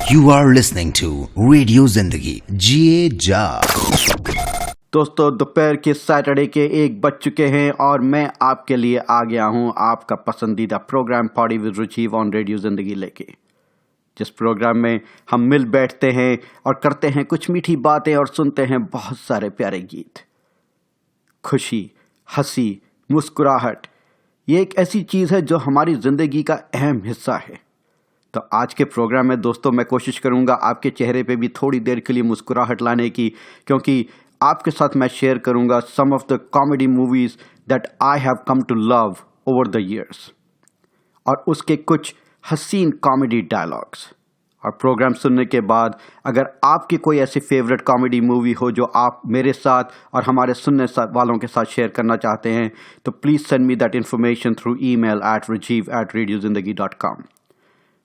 You are listening to radio Zindagi जिए जा। दोस्तों, दोपहर के सैटरडे के 1 बज चुके हैं और मैं आपके लिए आ गया हूं आपका पसंदीदा प्रोग्राम पॉडी विद रुचीव ऑन रेडियो जिंदगी लेके, जिस प्रोग्राम में हम मिल बैठते हैं और करते हैं कुछ मीठी बातें और सुनते हैं बहुत सारे प्यारे गीत। खुशी, हंसी, मुस्कुराहट, ये एक ऐसी चीज़ है जो हमारी ज़िंदगी का अहम हिस्सा है। तो आज के प्रोग्राम में दोस्तों मैं कोशिश करूंगा आपके चेहरे पे भी थोड़ी देर के लिए मुस्कुराहट लाने की, क्योंकि आपके साथ मैं शेयर करूंगा some of the comedy movies that I have come to love over the years और उसके कुछ हसीन कॉमेडी डायलॉग्स। और प्रोग्राम सुनने के बाद अगर आपकी कोई ऐसी फेवरेट कॉमेडी मूवी हो जो आप मेरे साथ और हमारे सुनने वालों के साथ शेयर करना चाहते हैं, तो please send me that information through email at rajiv@radiozindagi.com।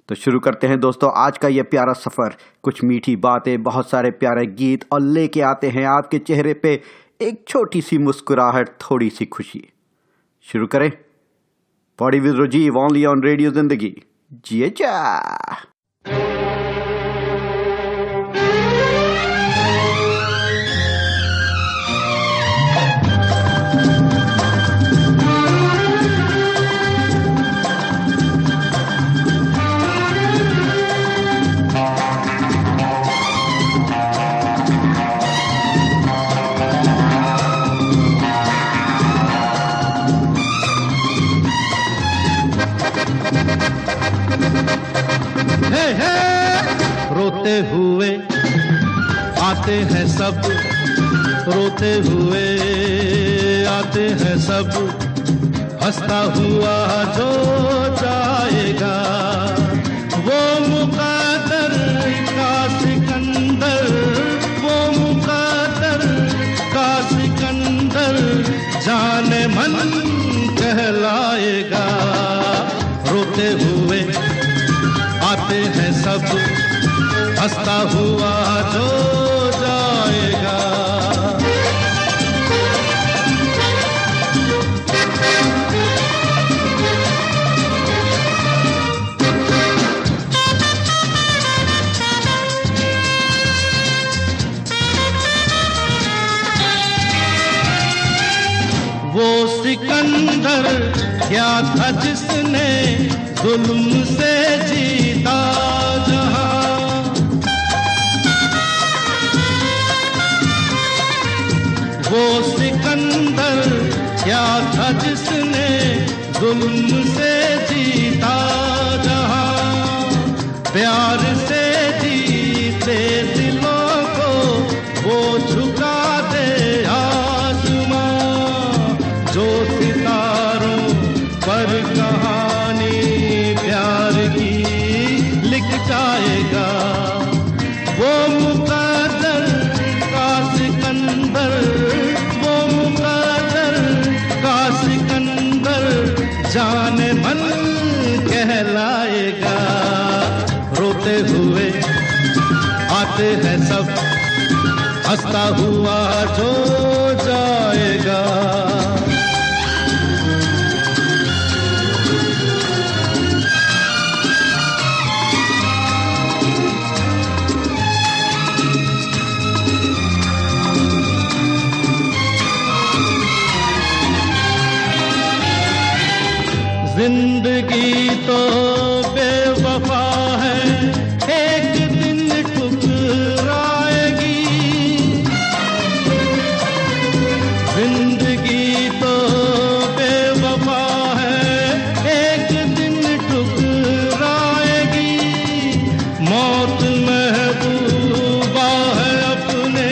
तो शुरू करते हैं दोस्तों आज का ये प्यारा सफ़र। कुछ मीठी बातें, बहुत सारे प्यारे गीत और लेके आते हैं आपके चेहरे पे एक छोटी सी मुस्कुराहट, थोड़ी सी खुशी। शुरू करें party with Rajiv only on radio Zindagi जिए जा। रोते हुए आते हैं सब, रोते हुए आते हैं सब, हंसता हुआ जो जाएगा वो मुकद्दर का सिकंदर, वो मुकद्दर का सिकंदर जाने मन कहलाएगा। रोते हुए आते हैं सब, हंसता हुआ जो जाएगा। वो सिकंदर क्या था जिसने जुल्म से जीता जहां, वो सिकंदर क्या था जिसने जुल्म से जीता जहां, प्यार से जीते दिलों को वो झुका दे आसमां, जो सितारों पर कहानी प्यार की लिख जाएगा। वो मुकद्दर का सिकंदर, वो मुकद्दर का सिकंदर जाने मन कहलाएगा। रोते हुए आते हैं सब, हंसता हुआ जो जाएगा। जिंदगी तो बेवफा है, एक दिन ठुकराएगी। जिंदगी तो बेवफा है, एक दिन ठुकराएगी। मौत महबूबा है, अपने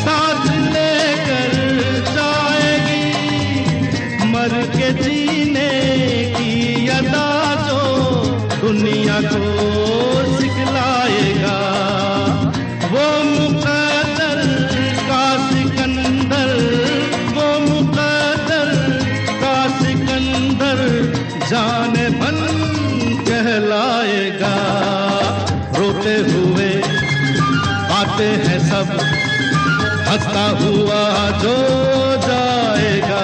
साथ लेकर जाएगी। मर के जीने दुनिया को सिखलाएगा। वो मुकद्दर का सिकंदर, वो मुकद्दर का सिकंदर जाने मन कहलाएगा। रोते हुए आते हैं सब, हंसता हुआ जो जाएगा।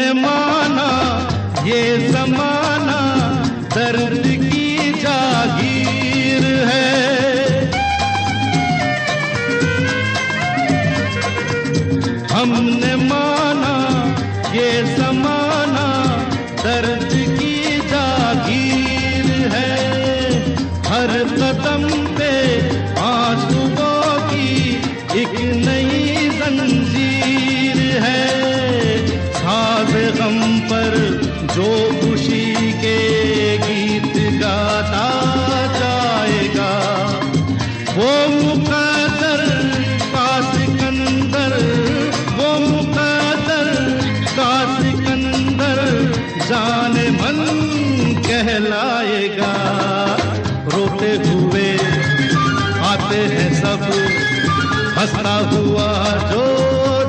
हमने माना ये जमाना दर्द की जागीर है। हमने माना ये जमाना दर्द की जागीर है। हर कदम पे आंसुओं की एक नई जंजीर है। साज गम पर जो खुशी के गीत गाता जाएगा, वो मुकद्दर का सिकंदर, वो मुकद्दर का सिकंदर जाने मन कहलाएगा। रोते हुए आते हैं सब, हंसता हुआ जो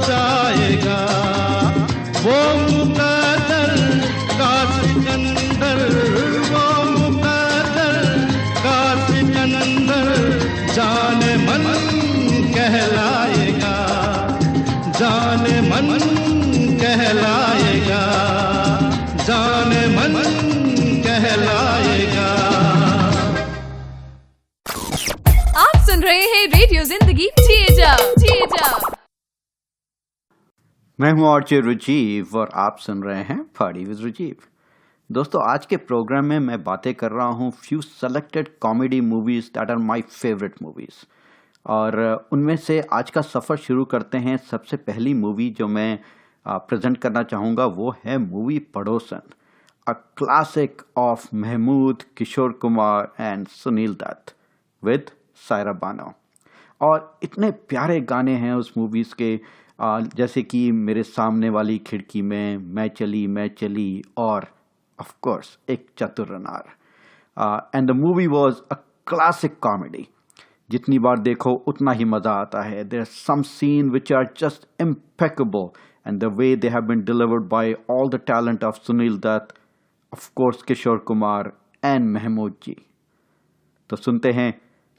जाएगा, वो मुकद्दर का सिकंदर, वो मुकद्दर का सिकंदर जाने मन कहलाएगा, जाने मन कहलाएगा, जाने मन कहलाएगा। आप सुन रहे हैं रेडियो जिंदगी, जिए जाओ जिए जाओ। मैं हूं आरजे रुजीव और आप सुन रहे हैं पार्टी विद रुजीव। दोस्तों, आज के प्रोग्राम में मैं बातें कर रहा हूं few selected comedy movies that are my favourite movies, और उनमें से आज का सफ़र शुरू करते हैं। सबसे पहली मूवी जो मैं प्रेजेंट करना चाहूँगा वो है movie Padosan, a classic of Mehmood, Kishore Kumar and Sunil Dutt with Saira Banu. और इतने प्यारे गाने हैं उस मूवीज़ के, जैसे कि मेरे सामने वाली खिड़की में, मैं चली और ऑफ कोर्स एक चतुर अनार। And the movie was a classic comedy. जितनी बार देखो उतना ही मज़ा आता है। There are some scene which are just impeccable and the way they have been delivered by all the talent of Sunil Dutt, of course Kishore Kumar and Mehmood ji. तो सुनते हैं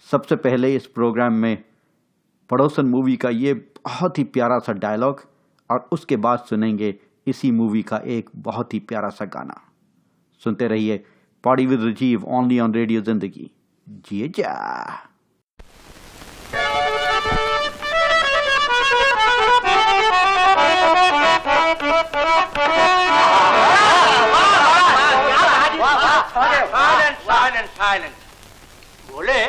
सबसे पहले इस प्रोग्राम में पड़ोसन मूवी का ये बहुत ही प्यारा सा डायलॉग, और उसके बाद सुनेंगे इसी मूवी का एक बहुत ही प्यारा सा गाना। सुनते रहिए party with Rajiv only on radio Zindagi, जिए जा। साइलेंट। बोले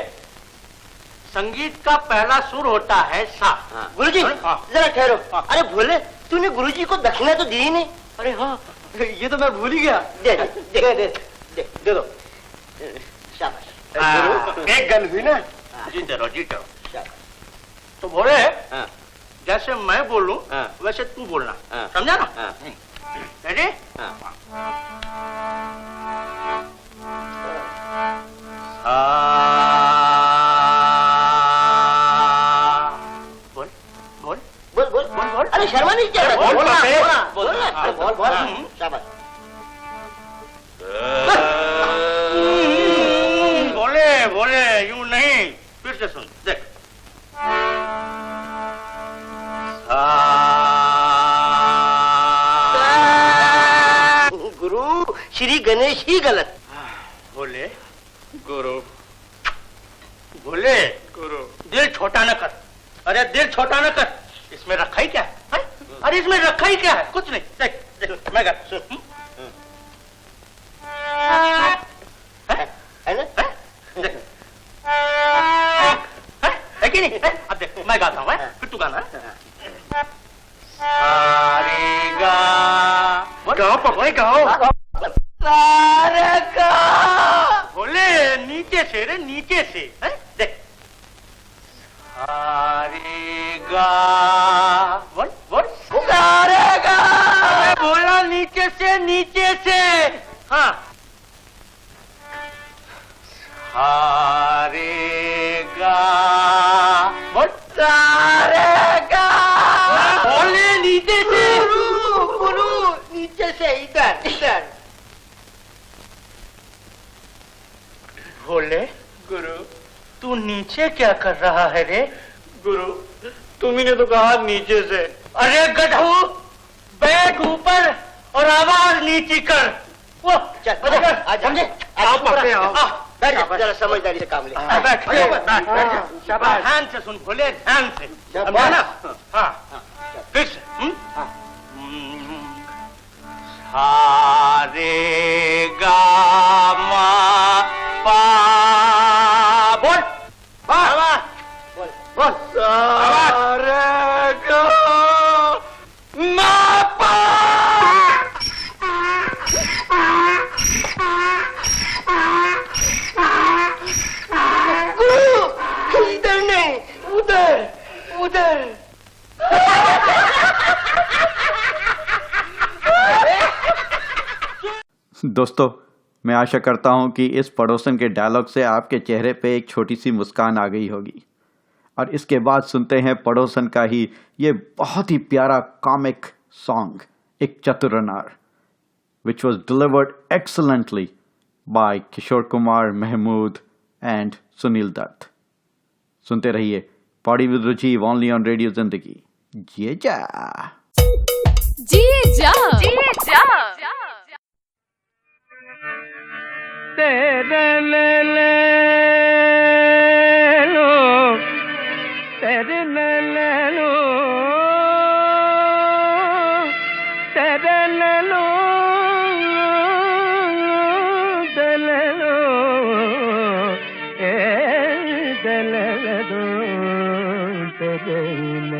संगीत का पहला सुर होता है सा। गुरुजी जरा ठहरो। अरे भोले, तूने गुरुजी को दक्षिणा तो दी ही नहीं। अरे हाँ, ये तो मैं भूल ही गया। दे दे दे दे दे दे दो। शाबाश। एक गन हुई ना। जीते रहो। तो बोले जैसे मैं बोलूं वैसे तू बोलना, समझा ना? रेडी? बोल। अरे शर्मा नहीं क्या? बोल। शाबाश। बोले यूं नहीं, फिर से सुन देख। गुरु श्री गणेश ही गलत। बोले गुरु दिल छोटा न कर। अरे दिल छोटा न कर, इसमें रखा ही क्या है? अरे इसमें रखा ही क्या है? कुछ नहीं। देख मैं कर सुन। है कि नहीं? अब देख मैं गाता हूँ, फिर तू गाना। सारे गाओ पकड़े गाओ। सारे गा। बोले नीचे से रे, नीचे से। देख सारे गा। बोल। सारे गा। बोला नीचे से। हाँ। सारे गा। बोल। सारे गा। बोले नीचे से। गुरु नीचे से इधर। बोले गुरु तू नीचे क्या कर रहा है रे? गुरु तुम्ही ने तो कहा नीचे से। अरे गधू, बैठ ऊपर और आवाज नीची कर। वो चल आज समझे। आओ पकड़े, आओ। बैठ जा, जरा समझदारी से काम ले। बैठ शाबाश, ध्यान से सुन भोले, ध्यान से समझा ना। हाँ फिर से सारे गा मा पा बोल बोल सारे गा मा पा। इधर नहीं, उधर उधर। दोस्तों, मैं आशा करता हूं कि इस पड़ोसन के डायलॉग से आपके चेहरे पे एक छोटी सी मुस्कान आ गई होगी। और इसके बाद सुनते हैं पड़ोसन का ही ये बहुत ही प्यारा कॉमिक सॉन्ग, एक चतुरनार, which was delivered excellently by Kishore Kumar, Mehmood and Sunil Dutt. सुनते रहिए party with Ruchi only on radio Zindagi. जिए जा जिए जा तेरे ले लो, तेरे ले लो, तेरे ले लो, तेरे लो, तेरे दो, तेरे ले।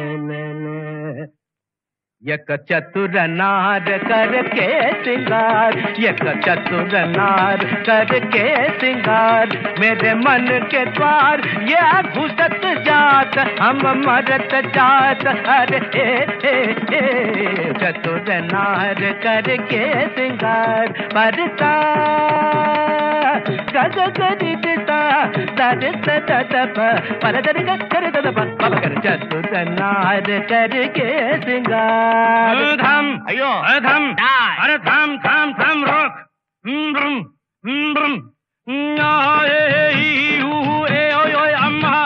यक चतुर नार करके सिंगार, यक चतुर नार करके सिंगार, मेरे मन के द्वार ये घुसत जात, हम मरत जात, अरे चतुर नार करके सिंगार, परता गग गरि दिता दरित ददप पर दरि कर ददप पलकर, चतुर नार करके सिंगार। धम अयो धम अरे धम धम धम रोक अम्मा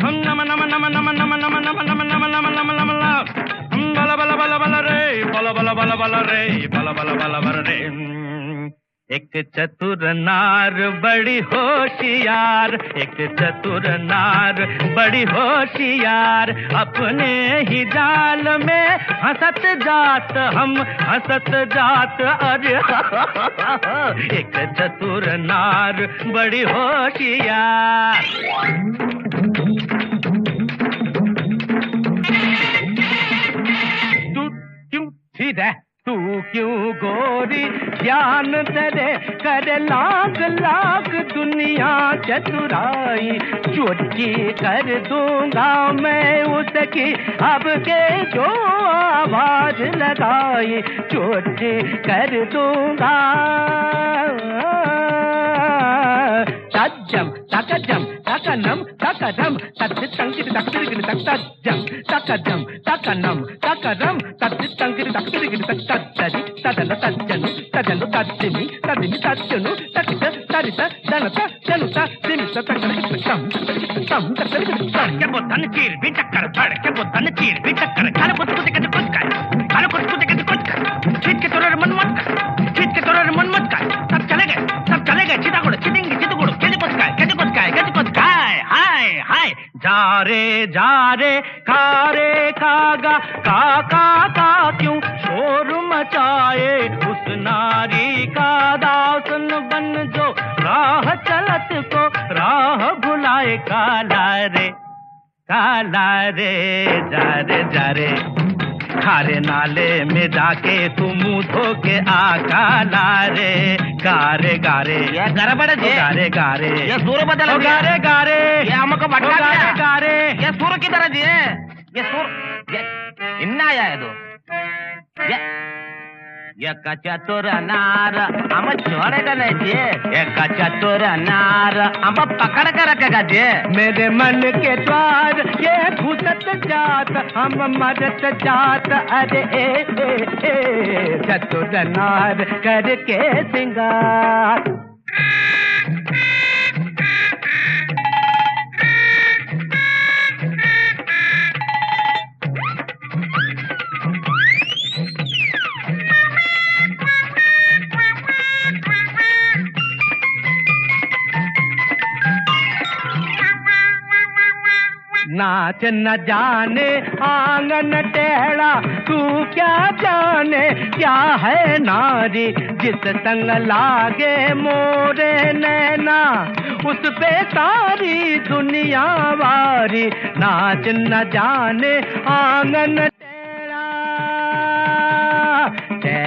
नम नम नम नम नम नम नम नम नम नम नम नम बल बल बल बल रे बल बल बल बल रे बल बल बल बल रे। एक चतुर नार बड़ी होशियार, एक चतुर नार बड़ी होशियार, अपने ही जाल में हंसत जात, हम हंसत जात, अरे एक चतुर नार बड़ी होशियार। तू क्यों सीधा, तू क्यों गोरी, ज्ञान तेरे कर लाख लाख दुनिया चतुराई, चोटी कर दूंगा मैं उसकी अब के जो आवाज लगाई, चोटी कर दूंगा। तज्जम तकजम तकनम तकदम तत्तंकित तकतिरिगित तज्जम तकजम तकनम तकदम तत्तंकित तकतिरिगित तज्जरि तदन तज्जनु तदनु तज्जिमि तदिनि तज्जनु तकित तरित दनत जनुत दिमित तकरिगित कम कम तकरिगित के बोधन चीर भी टक्कर धड़ के बोधन चीर भी टक्कर खाने कुछ कुछ के कुछ कर खाने कुछ कुछ कर चीत के तोरे मन मत कर, चीत के तोरे मन मत कर, सब चले गए चितागुड़ चितिंगी चितगुड़ केली कुछ काय हाय हाय जा रे खागा का क्यों शोर मचाए, उस नारी का दासन बन जो राह चलत को राह भुलाए, काला रे जा रे खारे नाले में जाके तू मुंह धो के आ, काला रे गारे ये गड़बड़ जे गारे ये सूर बदल गारे ये हमको भटका दिया गारे ये सूर की तरह जी ये सूर ये इन्ना आया है दो ये चतुर नार हम छोड़ेगा नहीं जी, ये चतुर नार हम पकड़ कर रखेगा जी, मेरे मन के द्वार ये घुसत जात, हम मरत जात, अरे चतुर नार करके सिंगार। नाच न जाने आंगन टेढ़ा, तू क्या जाने क्या है नारी, जिस संग लागे मोरे नैना उस पे सारी दुनिया वारी। नाच न जाने आंगन टेढ़ा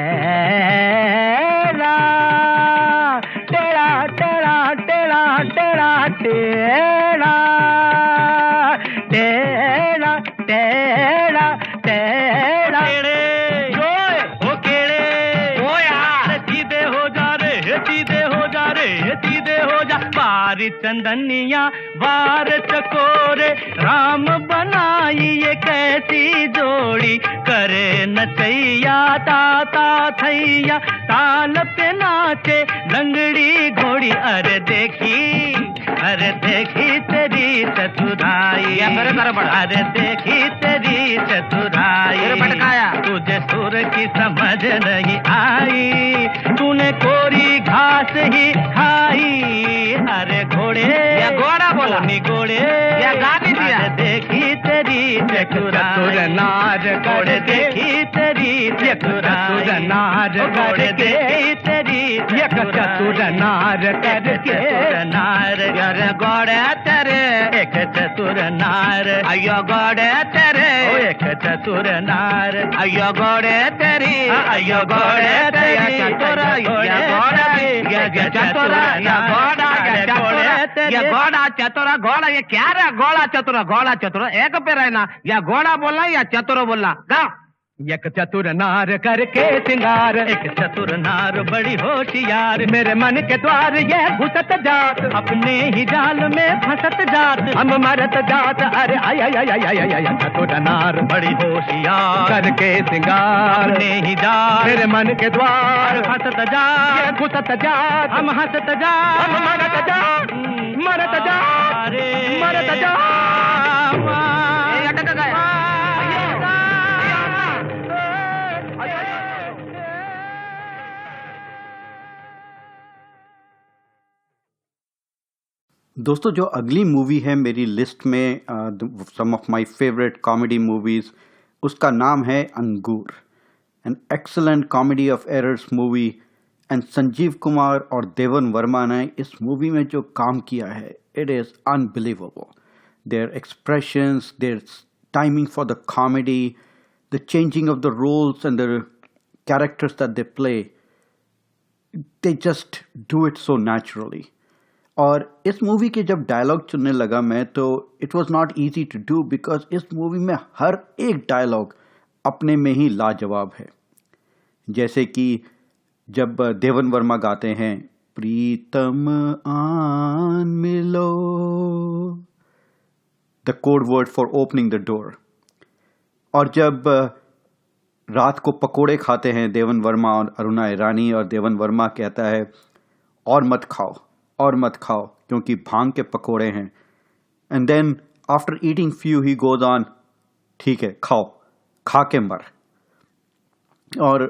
टेढ़ा टेढ़ा टेढ़ा टेढ़ा टेढ़ा टेढ़ा टेढ़ा टेढ़ा टेढ़ा ओ केड़े ओ यार सीधे हो जा रे, सीधे हो जा रे, सीधे हो जा। बारी चंदनिया वार चकोरे, राम बनाई ये कैसी जोड़ी, करे नचैया ताता थैया, ताल पे नाचे लंगड़ी घोड़ी। अरे देखी तेरी चतुराई, अरे देखी तेरी चतुराई, तुझे सुर की समझ नहीं आई, तूने कोरी घास ही खाई। अरे घोड़े या घोड़ा बोला नी घोड़े या गाड़ी दिया। देखी तेरी चतुर नार घोड़े, देखी तेरी चतुर नार घोड़े, देखी तेरी चतुर नार करके नार। यार घोड़े तेरे एक चतुर नार, अयो घोड़े तेरे एक चतुर नार, अयो घोड़े तेरी, अयो घोड़े तेरी चतुर, या घोड़ा या चतुर, या घोड़ा या घोड़ा चतुर। घोड़ा ये क्या रे, घोड़ा चतुर, घोड़ा चतुर एक पे रहना, या घोड़ा बोलना या चतुर बोलना। गा एक चतुर नार करके सिंगार, एक चतुर नार बड़ी होशियार, मेरे मन के द्वार ये घुसत जात, अपने ही जाल में फंसत जात, हम मरत जात। अरे आय आय आय आय आय आय, चतुर नार बड़ी होशियार करके सिंगार, अपने ही जाल मेरे मन के द्वार फंसत जात, ये घुसत जात, हम हंसत जात, हम मरत जात, मरत जात, मरत जात। अटक गया। दोस्तों जो अगली मूवी है मेरी लिस्ट में some of my favourite comedy movies, उसका नाम है Angoor, an excellent comedy of errors movie. And Sanjeev Kumar और देवन वर्मा ने इस मूवी में जो काम किया है, it is unbelievable. Their expressions, their timing for the comedy, the changing of the roles and the characters that they play, they just do it so naturally. और इस मूवी के जब डायलॉग चुनने लगा मैं, तो it was not easy to do, because इस movie में हर एक डायलॉग अपने में ही लाजवाब है। जैसे कि जब देवन वर्मा गाते हैं, प्रीतम आन मिलो, the code word for opening the door. और जब रात को पकोड़े खाते हैं देवन वर्मा और अरुणा ईरानी, और देवन वर्मा कहता है और मत खाओ, और मत खाओ क्योंकि भांग के पकोड़े हैं। And then after eating few he goes on, ठीक है खाओ, खा के मर। और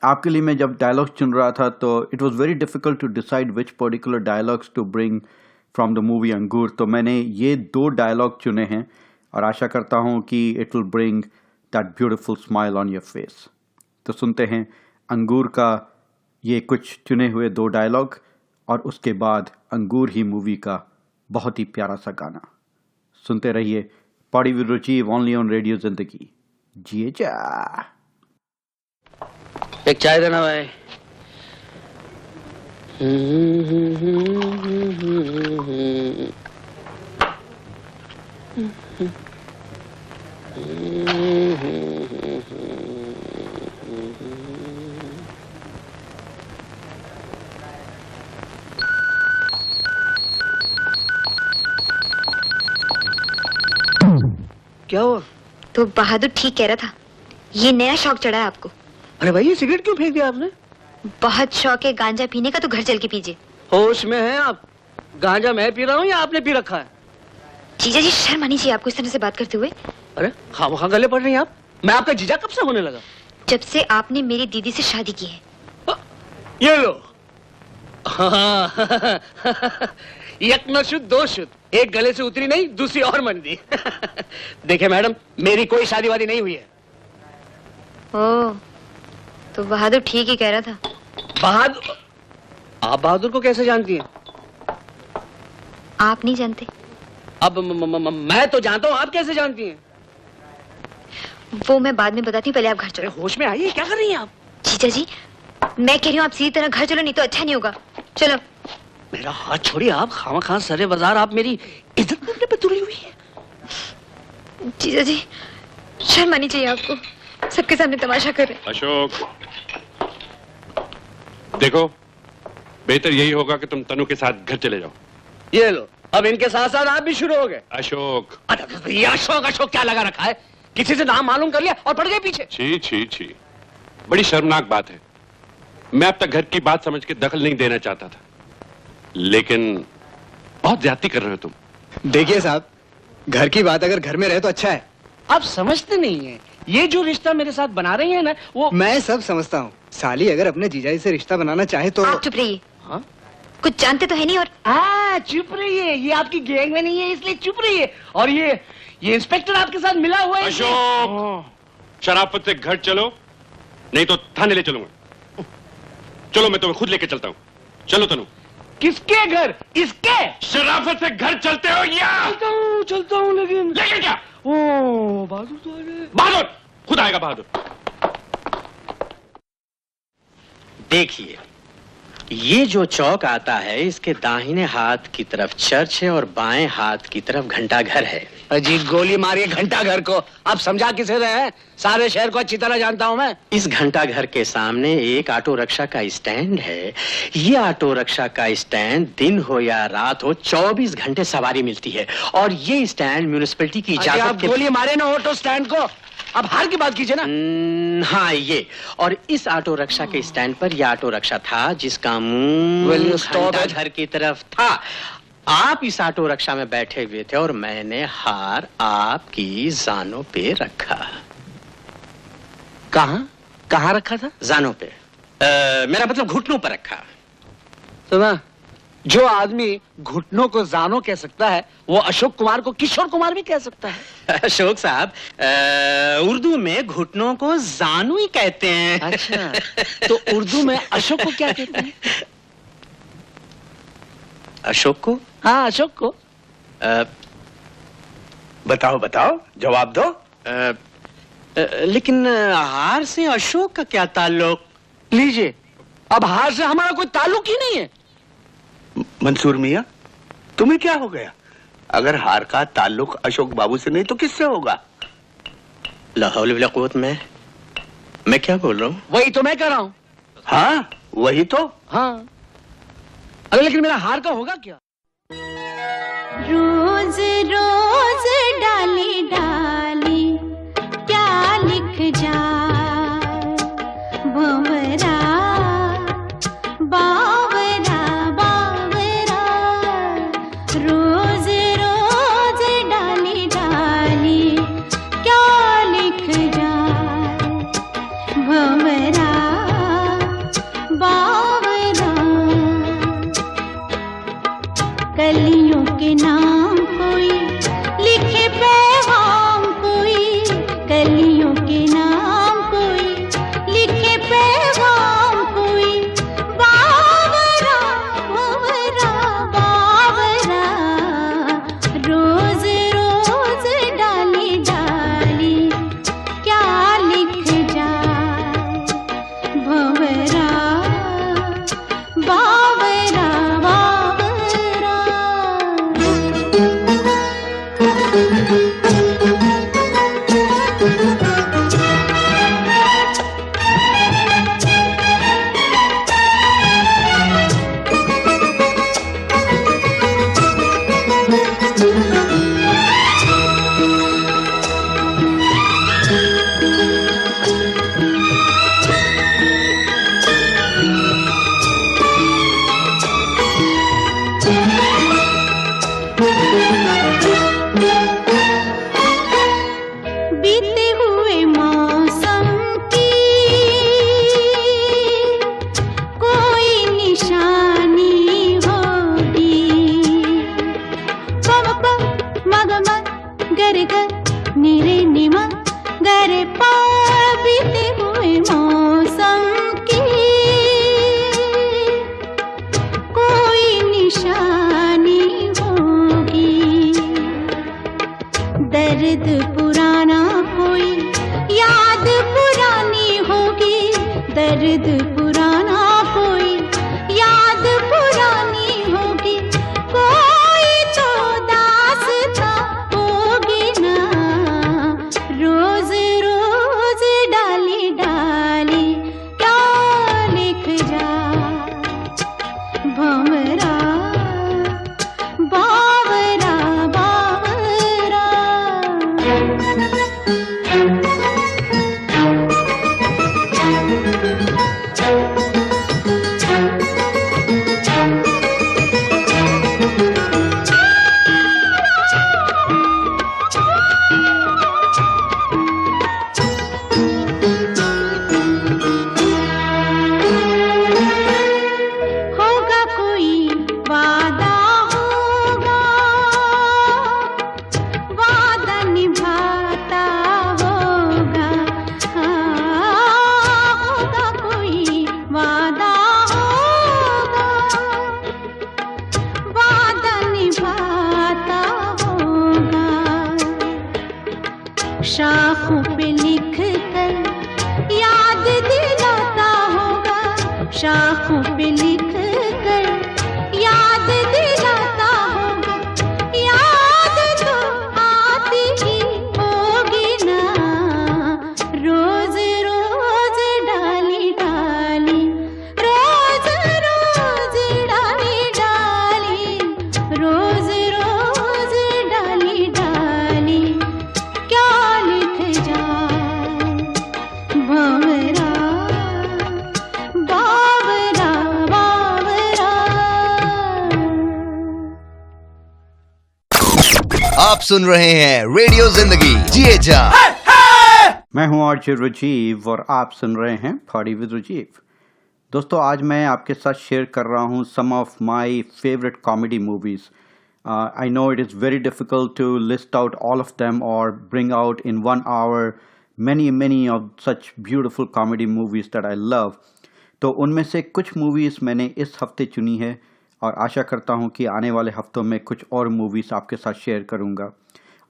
आपके लिए मैं जब डायलॉग्स चुन रहा था तो it was very difficult to decide which particular dialogues to bring from the movie Angoor. तो मैंने ये 2 डायलॉग चुने हैं और आशा करता हूँ कि it will bring that beautiful smile on your face. तो सुनते हैं अंगूर का ये कुछ चुने हुए 2 डायलॉग, और उसके बाद अंगूर ही मूवी का बहुत ही प्यारा सा गाना। सुनते रहिए party with Ruchi, only on radio Zindagi. जिए जा। एक चाय देना भाई। क्या हुआ? तो बहादुर ठीक कह रहा था, ये नया शौक चढ़ा है आपको। अरे भाई ये सिगरेट क्यों फेंक दिया आपने? बहुत शौक है गांजा पीने का, तो घर चल के पीजिए। होश में हैं आप? गांजा मैं पी रहा हूँ या आपने पी रखा है? जीजा जी शर्म आनी चाहिए आपको इस तरह से बात करते हुए। अरे खामखा गले पड़ रही हैं आप। मैं आपका जीजा कब से होने लगा? जब से आपने मेरी दीदी से शादी की है। ये लो, हाँ। एक न शुद्ध दो शुद्ध, एक गले से उतरी नहीं दूसरी और मंदी। देखिए मैडम, मेरी कोई शादी वादी नहीं हुई है। ओ, तो बहादुर ठीक ही कह रहा था। बहादुर? आप बहादुर को कैसे जानती हैं? आप नहीं जानते? अब मैं तो जानता हूँ, आप कैसे जानती हैं? वो मैं बाद में बताती हूँ, पहले आप घर चलो। होश में आइए, क्या कर रही हैं आप? जीजा जी, मैं कह रही हूँ आप सीधी तरह घर चलो, नहीं तो अच्छा नहीं होगा। चलो। मेरा हाथ छोड़िए आप, खामखा सरे बाजार आप मेरी इज्जत करने पे तुली हुई है। जीजा जी, शर्म आनी चाहिए आपको, सबके सामने तमाशा कर रहे। अशोक, देखो बेहतर यही होगा कि तुम तनु के साथ घर चले जाओ। ये लो, अब इनके साथ साथ आप भी शुरू हो गए। अशोक। ये अशोक अशोक क्या लगा रखा है? किसी से नाम मालूम कर लिया और पड़ गए पीछे। छी छी छी, बड़ी शर्मनाक बात है। मैं अब तक घर की बात समझ के दखल नहीं देना चाहता था, लेकिन बहुत ज्यादती कर रहे हो तुम। देखिए साहब, घर की बात अगर घर में रहे तो अच्छा है। आप समझते नहीं है, ये जो रिश्ता मेरे साथ बना रही है ना, वो मैं सब समझता हूँ। साली अगर अपने जीजाजी से रिश्ता बनाना चाहे तो आप चुप रहिए। हाँ? कुछ जानते तो है नहीं। और चुप रहिए, ये आपकी गैंग में नहीं है इसलिए चुप रहिए। और ये इंस्पेक्टर आपके साथ मिला हुआ है। अशोक, शराफत से घर चलो, नहीं तो थाने ले चलूंगा। चलो, मैं तुम्हें खुद लेके चलता हूँ। चलो तनु। किसके घर? इसके? शराफत से घर चलते हो या? चलता हूँ लेकिन क्या? ओ बहादुर तो आ गए। बहादुर खुद आएगा। बहादुर देखिए, ये जो चौक आता है, इसके दाहिने हाथ की तरफ चर्च है और बाएं हाथ की तरफ घंटा घर है। अजी गोली मारिए घंटा घर को। आप समझा किसे रहे हैं? सारे शहर को अच्छी तरह जानता हूं मैं। इस घंटा घर के सामने एक ऑटो रिक्शा का स्टैंड है। ये ऑटो रिक्शा का स्टैंड दिन हो या रात हो 24 घंटे सवारी मिलती है और ये स्टैंड म्यूनिसिपैलिटी की इजाजत आप गोली मारे ना ऑटो स्टैंड को। अब हार की बात कीजिए ना। हाँ, ये और इस ऑटो रिक्शा के स्टैंड पर यह ऑटो रिक्शा था जिसका मुंह घंटा घर की तरफ था। आप इस ऑटो रिक्शा में बैठे हुए थे और मैंने हार आपकी जानों पे रखा। कहाँ रखा था? जानों पे, मेरा मतलब घुटनों पर रखा। सुना, जो आदमी घुटनों को जानों कह सकता है, वो अशोक कुमार को किशोर कुमार भी कह सकता है। अशोक साहब, उर्दू में घुटनों को जानू ही कहते हैं। अच्छा, तो उर्दू में अशोक को क्या कहते हैं? अशोक को? हाँ, अशोक को। बताओ बताओ, जवाब दो। लेकिन हार से अशोक का क्या ताल्लुक? लीजिए, अब हार से हमारा कोई ताल्लुक ही नहीं है। मंसूर मियां, तुम्हें क्या हो गया? अगर हार का ताल्लुक अशोक बाबू से नहीं तो किससे होगा? ला हौल वला कुव्वत में मैं क्या बोल रहा हूँ? वही तो मैं कह रहा हूँ। हाँ, वही तो। हाँ, अरे लेकिन मेरा हार का होगा क्या? रोज रोज डाली डाली क्या लिख जाए भंवरा बावरा बावरा। रोज रोज डाली डाली क्या लिख जाए भंवरा बावरा। कलियों के नाम कोई लिखे पैगाम कोई, कलियों के नाम कोई लिखे पैगाम कोई। बावरा बावरा बावरा। रोज रोज डाली डाली क्या लिख जाए भंवरा बावरा बावरा। दर्द पुराना कोई याद पुरानी होगी, कोई तो दास्तां होगी ना। रोज रोज डाली डाली क्या लिख जा भंवरा बावरा बावरा। होगा कोई वादा होगा, वादा निभाता होगा। हाँ, होगा कोई वादा होगा, वादा निभाता होगा। शाखों पे लिख कर याद दिलाता होगा, शाखों पे लिख कर याद दिलाता होगा। याद तो आती ही होगी ना। रोज रोज डाली डाली, रोज रोज डाली डाली, रोज रोज डाली डाली क्या लिख जाए भंवरा बावरा बावरा। आप सुन रहे हैं रेडियो जिंदगी जिए जा। मैं हूं आरजे राजीव और आप सुन रहे हैं पार्टी विद राजीव। दोस्तों, आज मैं आपके साथ शेयर कर रहा हूं some of my favourite comedy movies. I know it is very difficult to list out all of them or bring out in 1 hour many of such beautiful comedy movies that I love. तो उनमें से कुछ movies मैंने इस हफ्ते चुनी है और आशा करता हूँ कि आने वाले हफ्तों में कुछ और मूवीज़ आपके साथ शेयर करूँगा।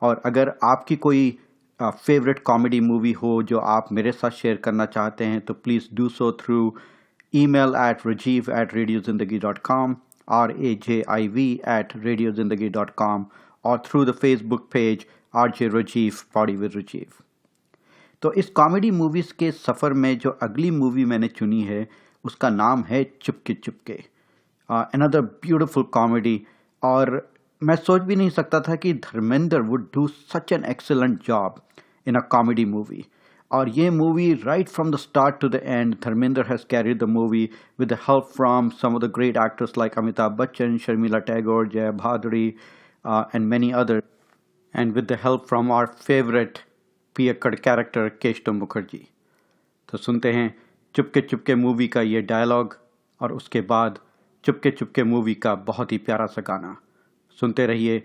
और अगर आपकी कोई फेवरेट कॉमेडी मूवी हो जो आप मेरे साथ शेयर करना चाहते हैं तो please do so through email at rajiv@radiozindagi.com, rajiv@radiozindagi.com, or through the Facebook page RJ Rajiv Party with Rajiv. तो इस कॉमेडी मूवीज़ के सफ़र में जो अगली मूवी मैंने चुनी है उसका नाम है Chupke Chupke, another beautiful comedy. और मैं सोच भी नहीं सकता था कि Dharmendra would do such an excellent job in a comedy movie. और ये movie right from the start to the end Dharmendra has carried the movie with the help from some of the great actors like Amitabh Bachchan, Sharmila Tagore, Jaya Bhaduri and many other, and with the help from our favourite पियक्कड़ character Keshav Mukherjee. तो सुनते हैं Chupke Chupke movie का ये dialogue और उसके बाद Chupke Chupke movie का बहुत ही प्यारा सा गाना। सुनते रहिए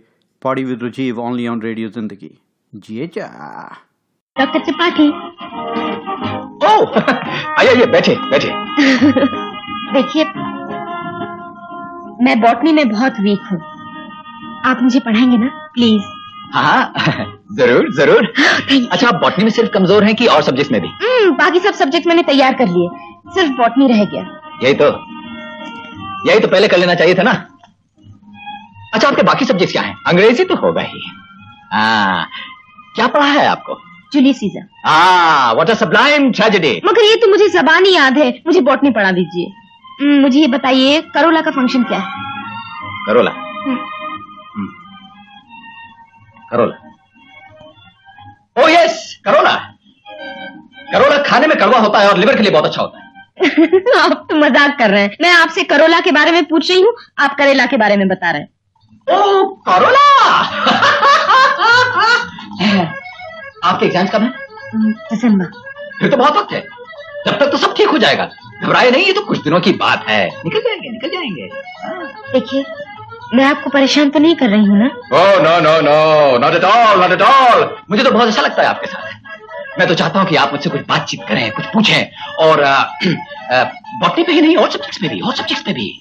party with Rajiv only on radio Zindagi जिए जा। डॉक्टर त्रिपाठी। ओह, आइए बैठे बैठे। देखिए, मैं बॉटनी में बहुत वीक हूँ, आप मुझे पढ़ाएंगे ना प्लीज? हाँ जरूर जरूर। अच्छा, आप बॉटनी में सिर्फ कमजोर हैं कि और सब्जेक्ट में भी? बाकी सब सब्जेक्ट मैंने तैयार कर लिए, सिर्फ बॉटनी रह गया। यही तो पहले कर लेना चाहिए था ना। अच्छा, आपके बाकी सब्जेक्ट क्या हैं? अंग्रेजी तो होगा ही। क्या पढ़ा है आपको? Julius Caesar. What a sublime tragedy. मगर ये तो मुझे जबान ही याद है, मुझे बॉटनी पढ़ा दीजिए। मुझे ये बताइए, करोला का फंक्शन क्या है? Corolla? Corolla, oh yes, Corolla. Corolla खाने में कड़वा होता है और लिवर के लिए बहुत अच्छा होता है। आप तो मजाक कर रहे हैं। मैं आपसे करोला के बारे में पूछ रही हूँ, आप करेला के बारे में बता रहे हैं। ओह करोला। आपके एग्जाम्स कब हैं? दिसंबर। फिर तो बहुत वक्त है, जब तक तो सब ठीक हो जाएगा। घबराए नहीं, ये तो कुछ दिनों की बात है, निकल जाएंगे निकल जाएंगे। देखिए, मैं आपको परेशान तो नहीं कर रही हूँ ना? Oh no no no, not at all not at all. मुझे तो बहुत अच्छा लगता है आपके साथ। मैं तो चाहता हूँ कि आप मुझसे कुछ बातचीत करें, कुछ पूछें, और बॉटनी पे ही नहीं, और सब्जेक्ट्स में भी।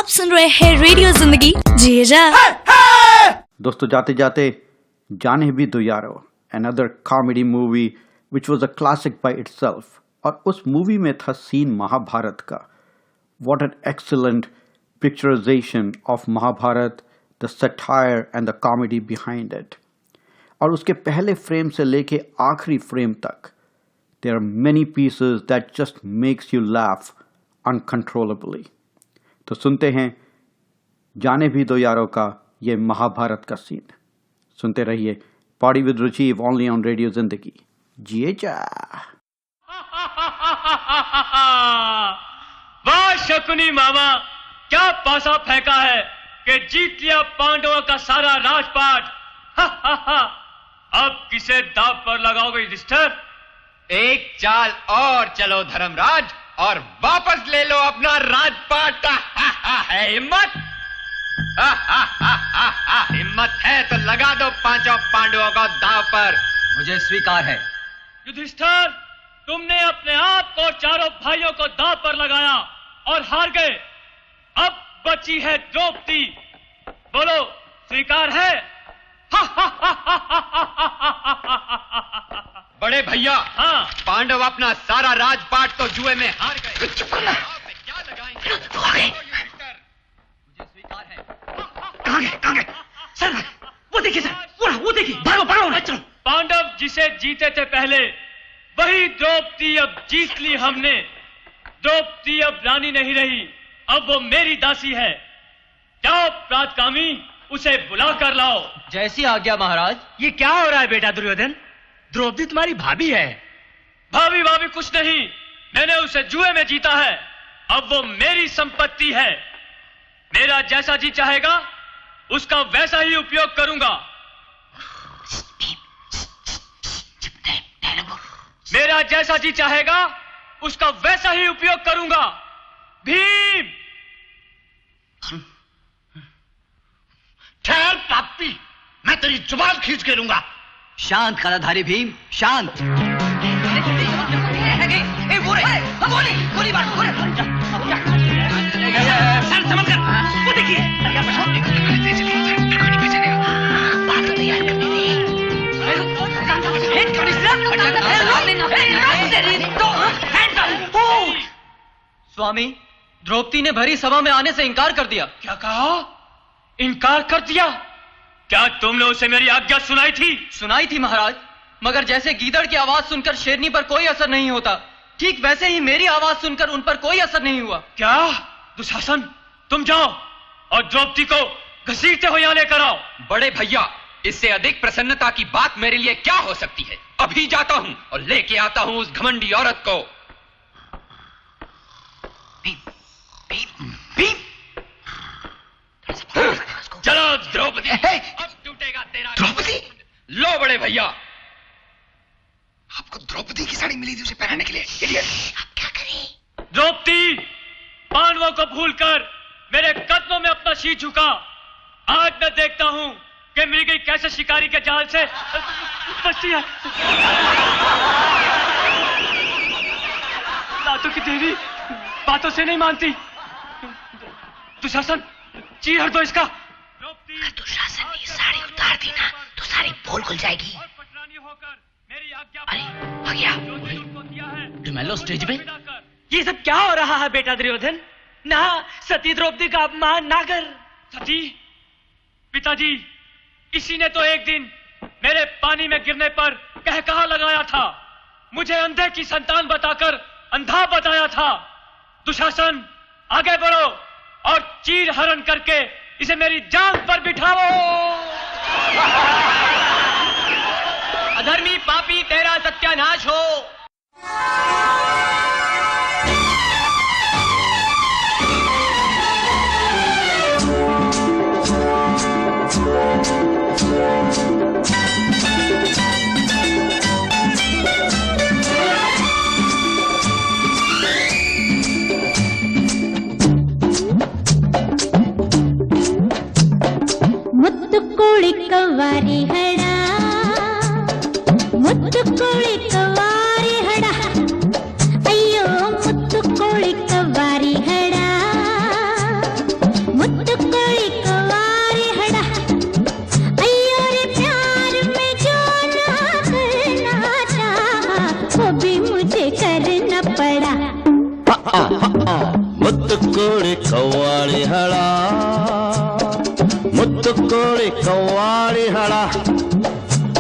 आप सुन रहे हैं रेडियो जिंदगी जीजा। दोस्तों जाते जाते जाने भी दो यारो, another comedy movie which was a classic by itself, और उस मूवी में था सीन महाभारत का। What an excellent picturization of Mahabharat, the satire and the comedy behind it. और उसके पहले फ्रेम से लेके आखिरी फ्रेम तक there are many pieces that just makes you laugh uncontrollably. तो सुनते हैं जाने भी दो यारों का ये महाभारत का सीन। सुनते रहिए party with Ruchi only on radio Zindagi. जिए जा। वाह शकुनी मामा, क्या पासा फेंका है कि जीत लिया पांडवों का सारा राजपाट। अब किसे दाव पर लगाओगे युधिष्ठिर? एक चाल और चलो धर्मराज और वापस ले लो अपना राजपाट। है हिम्मत? हिम्मत है तो लगा दो पांचों पांडवों को दाव पर। मुझे स्वीकार है। युधिष्ठिर, तुमने अपने आप को चारों भाइयों को दाव पर लगाया और हार गए। अब बची है द्रौपदी, बोलो स्वीकार है? बड़े भैया, हाँ, पांडव अपना सारा राजपाट तो जुए में हार गए। क्या लगाएंगे? मुझे स्वीकार है। कहाँ गए? सर, वो देखिए सर, वो देखिए, भागो चलो। पांडव जिसे जीते थे पहले, वही द्रौपदी अब जीत ली हमने। द्रौपदी अब रानी नहीं रही, अब वो मेरी दासी है। जाओ प्रातकामी, उसे बुला कर लाओ। जैसी आज्ञा महाराज। ये क्या हो रहा है बेटा दुर्योधन? द्रौपदी तुम्हारी भाभी है। भाभी कुछ नहीं, मैंने उसे जुए में जीता है। अब वो मेरी संपत्ति है। मेरा जैसा जी चाहेगा उसका वैसा ही उपयोग करूंगा। मेरा जैसा जी चाहेगा उसका वैसा ही उपयोग करूंगा। भीम! ठहर पापी, मैं तेरी जुबान खींच के लूंगा। शांत कलाधारी भीम, शांत। गोली मार। सर समझ कर, वो देखिए। स्वामी, द्रौपदी ने भरी सभा में आने से इनकार कर दिया। क्या कहा? इनकार कर दिया? क्या तुमने उसे मेरी आज्ञा सुनाई थी? सुनाई थी महाराज, मगर जैसे गीदड़ की आवाज सुनकर शेरनी पर कोई असर नहीं होता, ठीक वैसे ही मेरी आवाज सुनकर उन पर कोई असर नहीं हुआ। क्या? दुशासन, तुम जाओ और द्रौपदी को घसीटते हो यहाँ लेकर आओ। बड़े भैया, इससे अधिक प्रसन्नता की बात मेरे लिए क्या हो सकती है? अभी जाता हूं और लेके आता हूं उस घमंडी औरत को। चलो द्रौपदी, अब टूटेगा तेरा। द्रौपदी? लो बड़े भैया। आपको द्रौपदी की साड़ी मिली थी उसे पहनाने के लिए। आप क्या करें? द्रौपदी, पांडवों को भूलकर मेरे कदमों में अपना शीश झुका। आज मैं देखता हूं कि मृगी कैसे शिकारी के जाल से बचती है। लातों की देवी बातों से नहीं मानती। दुशासन, चीर दो इसका। अगर दुशासन ने साड़ी उतार दी ना तो सारी पोल खुल जाएगी। अरे आ गया। डुमेलो स्टेज में। ये सब क्या हो रहा है बेटा दुर्योधन? ना, सती द्रौपदी का अपमान ना कर। सती? पिताजी, इसी ने तो एक दिन मेरे पानी में गिरने पर कहकहा लगाया था। मुझे अंधे की संतान बताकर अंधा बताया था। दुशासन, आगे बढ़ो और चीर हरण करके इसे मेरी जांघ पर बिठाओ। अधर्मी पापी, तेरा सत्यानाश हो। मुत्तुकोळि कव्वारी हड़ा, मुत्तुकोळि कव्वारी ಮುತ್ತು ಕೋಳಿ ಕವ್ವಾಳಿ ಹಳ ಮುತ್ತು ಕೋಳಿ ಕವ್ವಾಳಿ ಹಳ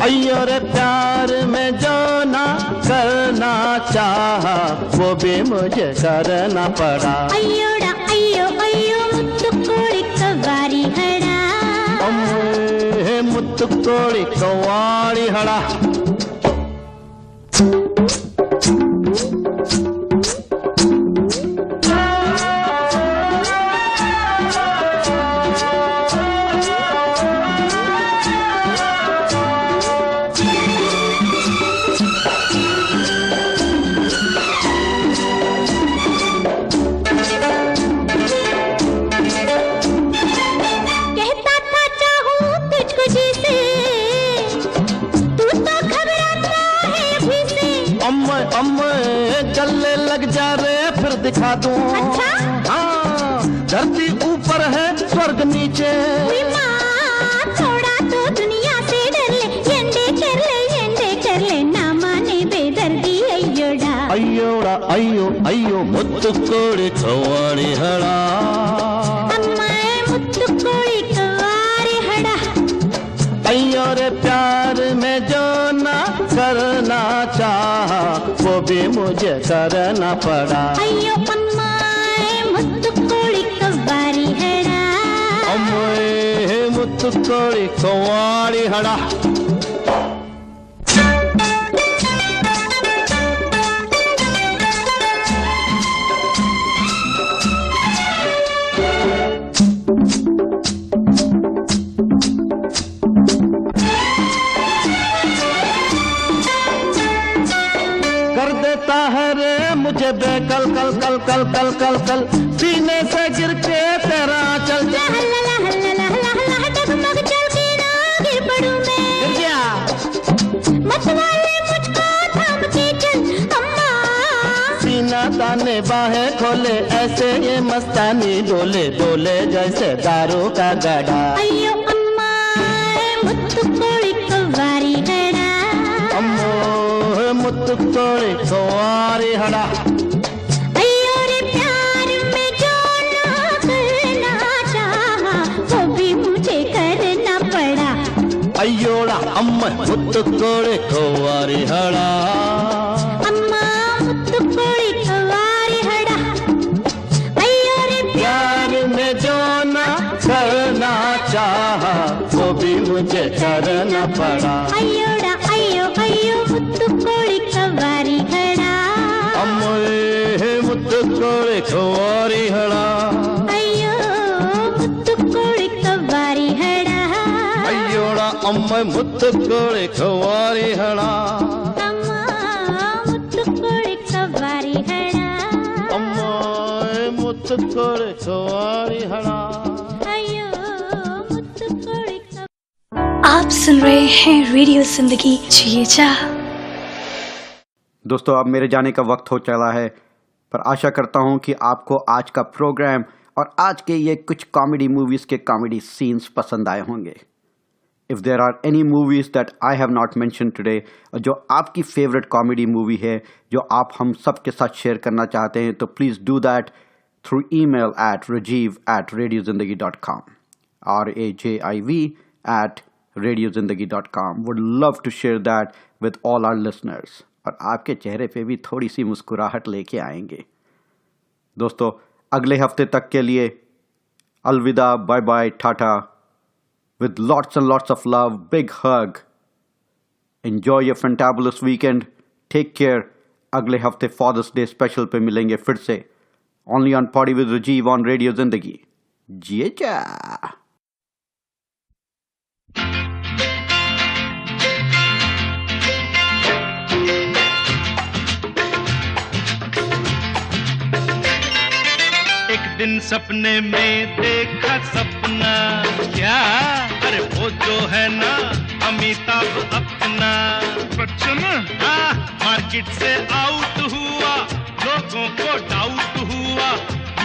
अय्यो रे प्यार में जो ना करना चाहा वो भी मुझे करना पड़ा अय्योड़ा अय्यो अय्यो मुत्तु कोड़ी कवारी हड़ा हे मुत्तु कोड़ी कवारी हड़ा चलने लग जा रे फिर दिखा दूं अच्छा? हाँ धरती ऊपर है स्वर्ग नीचे थोड़ा तो दुनिया से डर ले येंडे कर ले ना माने बेदर्दी अय्योड़ा अय्योड़ा अय्यो अय्यो मुत्तु कोड़ी कव्वाड़ी हड़ा अम्माए मुत्तु कोड़ी कवारी हड़ा अय्यो रे प्यार में जो ना करना चाहा वो भी मुझे करना पड़ा अय्यो अम्माए मुत्तु कोड़ी कवारी हड़ा अम्मे मुत्तु कोड़ी कव्वाड़ी हड़ा मुझे बेकल कल कल कल कल कल कल सीने से गिर के तेरा चल डगमग चल के ना गिर पड़ूं मैं मत वाले मुझको थाम के चल अम्मा सीना ताने बाहें खोले ऐसे ये मस्तानी डोले डोले जैसे दारू का गड़ा अय्यो अम्मा मुत्तु कोड़ी कवारी हड़ा अम्मो मुत्तु कोड़ी कवारी हड़ा अय्यो रे प्यार में जो ना करना चाहा वो भी मुझे करना पड़ा अय्योड़ा अम्मा मुत्तु कोड़ी कवारी हड़ा अम्मा मुत्तु कोड़ी कवारी हड़ा अय्यो रे प्यार में जो ना करना चाहा वो भी मुझे करना पड़ा अय्योड़ा अय्यो अय्यो मुत्तु कोड़ी कवारी हड़ा अम्मे मुत्तु कोड़ी कवारी हड़ा अय्यो मुत्तु कोड़ी कवारी हड़ा अय्योड़ा अम्मे मुत्तु कोड़ी कवारी हड़ा अम्मा मुत्तु कोड़ी कवारी हड़ा अम्मा मुत्तु कोड़ी कवारी हड़ा अय्यो मुत्तु कोड़ी आप सुन रहे हैं रेडियो जिंदगी जिए जा। दोस्तों अब मेरे जाने का वक्त हो चला है, पर आशा करता हूं कि आपको आज का प्रोग्राम और आज के ये कुछ कॉमेडी मूवीज़ के कॉमेडी सीन्स पसंद आए होंगे। If there are any movies that I have not mention today, जो आपकी फेवरेट कॉमेडी मूवी है जो आप हम सब के साथ शेयर करना चाहते हैं, तो please do that through email at rajiv@radiozindagi.com rajiv@radiozindagi.com। would love to share that with all our listeners। और आपके चेहरे पे भी थोड़ी सी मुस्कुराहट लेके आएंगे। दोस्तों अगले हफ्ते तक के लिए अलविदा, bye bye, tata, with lots and lots of love, big hug, enjoy your fantabulous weekend, take care। अगले हफ्ते फादर्स डे स्पेशल पे मिलेंगे फिर से, only on Party with Rajiv on Radio Zindagi। जिए जा। एक दिन सपने में देखा सपना, क्या अरे वो जो है ना अमिताभ अपना बच्चन, मार्केट से आउट हुआ, लोगों को डाउट हुआ,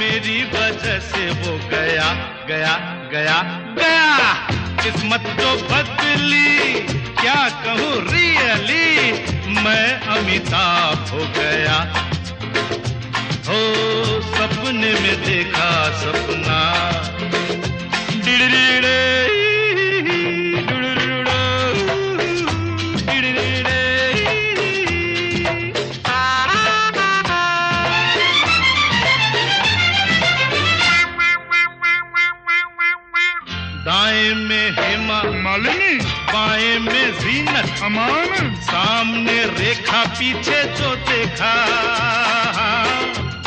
मेरी वजह से वो गया गया गया गया। किस्मत तो बदली, क्या कहूँ रियली, मैं अमिताभ हो गया। हो सपने में देखा सपना डिडरे दाएं में हेमा मालिनी, बाएं में जीनत अमान, सामने रेखा पीछे जो देखा।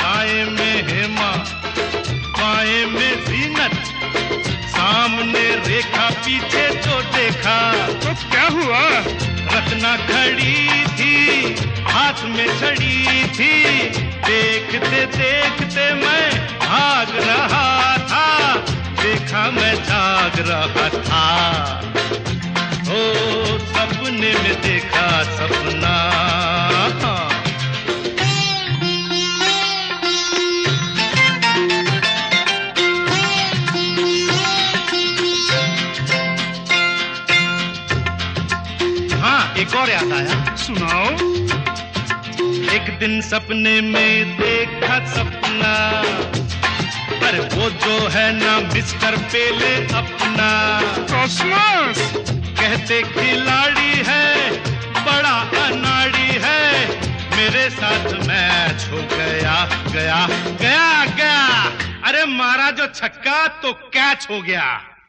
दाएं में हेमा बाएं में जीनत, सामने रेखा पीछे जो देखा। तो क्या हुआ? रत्ना खड़ी थी हाथ में छड़ी थी, देखते देखते मैं भाग रहा था, देखा मैं जाग रहा था। ओ सपने में देखा सपना। हाँ एक और याद आया, सुनाओ। एक दिन सपने में देखा सपना, पर वो जो है ना मिस्टर पेले अपना। कॉस्मोस कहते खिलाड़ी है, बड़ा अनाड़ी है, मेरे साथ मैच हो गया गया गया गया। अरे मारा जो छक्का तो कैच हो गया।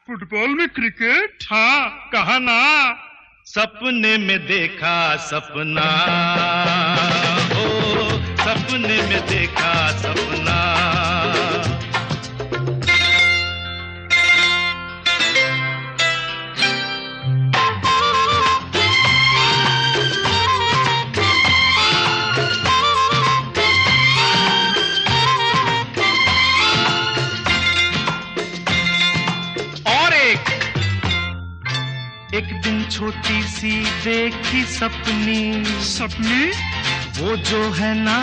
फुटबॉल में क्रिकेट? हाँ कहा ना। सपने में देखा सपना, ओ सपने में देखा सपना। एक दिन छोटी सी देखी सपनी, वो जो है ना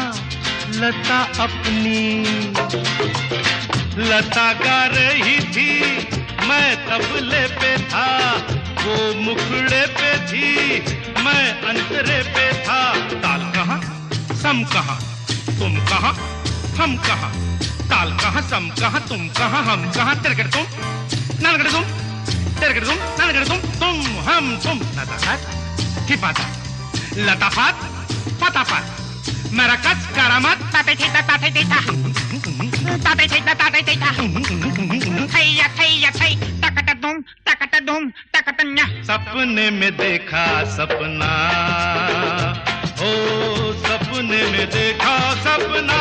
लता अपनी। लता गा रही थी, मैं तबले पे था, वो मुखड़े पे थी, मैं अंतरे पे था। ताल कहाँ सम कहाँ, तुम कहाँ हम कहाँ, ताल कहाँ सम कहाँ, तुम कहाँ हम कहाँ। तिरगड़ तुम नलगड़ तुम, तिरगड़ तुम नलगड़ तुम हम तुम। लताफात हिफाजत, लताफात फताफत, मरकज करामत, ताते थीता ताते थीता, ताते थीता ताते थीता, थैया थैया थै, तकट दुम तकटन्या। सपने में देखा सपना, ओ सपने में देखा सपना।